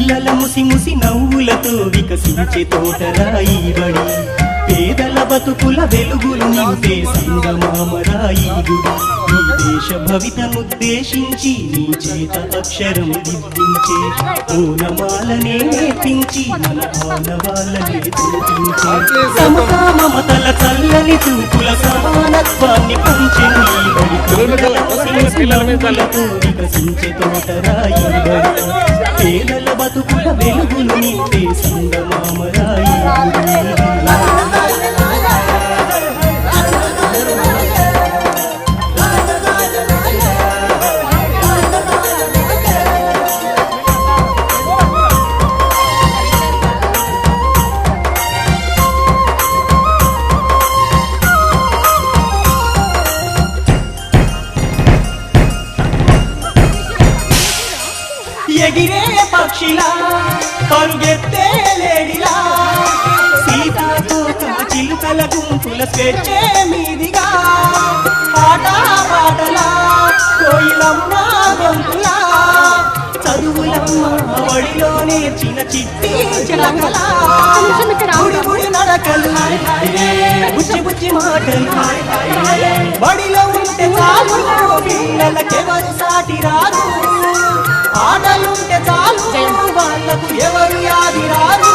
పిల్లల ముసి ముసి నవ్వులతో వికసించే తోటరాయి బడి పేదల బతుకుల వెలుగులు నింపే సంగమామరాయి గుడి నీ దేశ భవితనుద్దేశించి నీ చేత అక్షరం దిద్దించే ఓనమాలనే నేర్పించి మన ఆనవాళ్ళనే చూపించే సమతా మమతల చల్లని చూపుల సమానత్వాన్ని పంచే నీ బడి వికసించే తోటరాయి బడి పేదల బతుకుల వెలుగులు నింపే సంగమామరాయి ఎగిరే పక్షిలా పరుగెత్తే లేడిలా సీతాకోక చిలుకల గుంపుల స్వేచ్ఛే మీదిగా ఆట పాటలా కోయిలమ్మ గొంతులా చదువులమ్మ వడిలో నేర్చిన చిట్టి చిలకలా గుడి గుడి నడకలు బుచ్చి బుచ్చి మాటలు బడిలో ఉంటే చాలు పిల్లలకెవరు సాటి రాదు ఆటలుంటే చాలు వాళ్ళకు ఎవరు యాది రాదు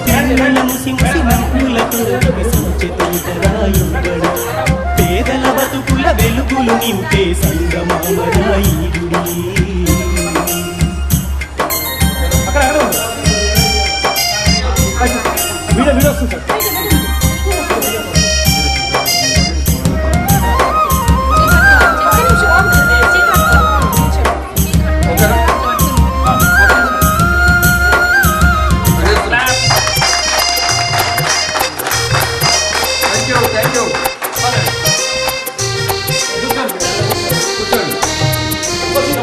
పిల్లల ముసి ముసి నవ్వులతో వికసించే తోటరాయి బడి పేదల బతుకుల వెలుగులు నింపే సంగమామరాయి గుడి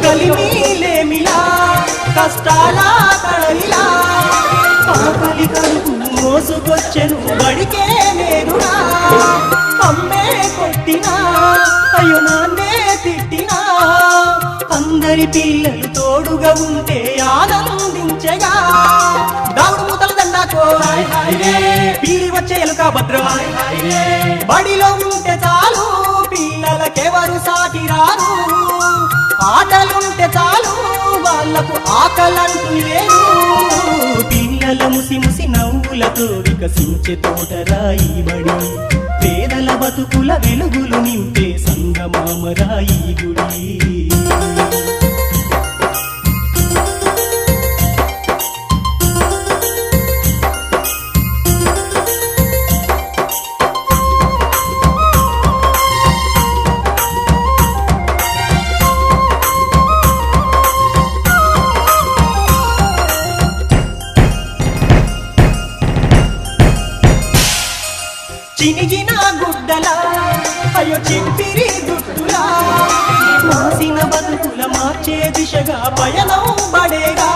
కలిమిలేమిలా కష్టాల కడలిలా ఆకలి కడుపు మోసుకొచ్చెను బడికే నేరునా అమ్మే కొట్టినా అయ్యో నాన్నే తిట్టినా అందరి పిల్లలు తోడుగా ఉంటే ఆనందించగా దావుడు మూతల దండాకో పీడి వచ్చే ఎలుక భద్రం బడిలో ఉంటే చాలు పిల్లలకెవరు సాటి రారు ఆటలుంటే చాలు వాళ్ళకు ఆకలంటూ లేదు పిల్లల ముసి ముసి నవ్వులతో వికసించే తోటరాయి బడి పేదల బతుకుల వెలుగులు నింపే సంగమామరాయి గుడి చినిగిన గుడ్డలా అయ్యో చింపిరి దుట్టులా మాసిన బతుకుల మార్చే దిశగా పయనం బడేగా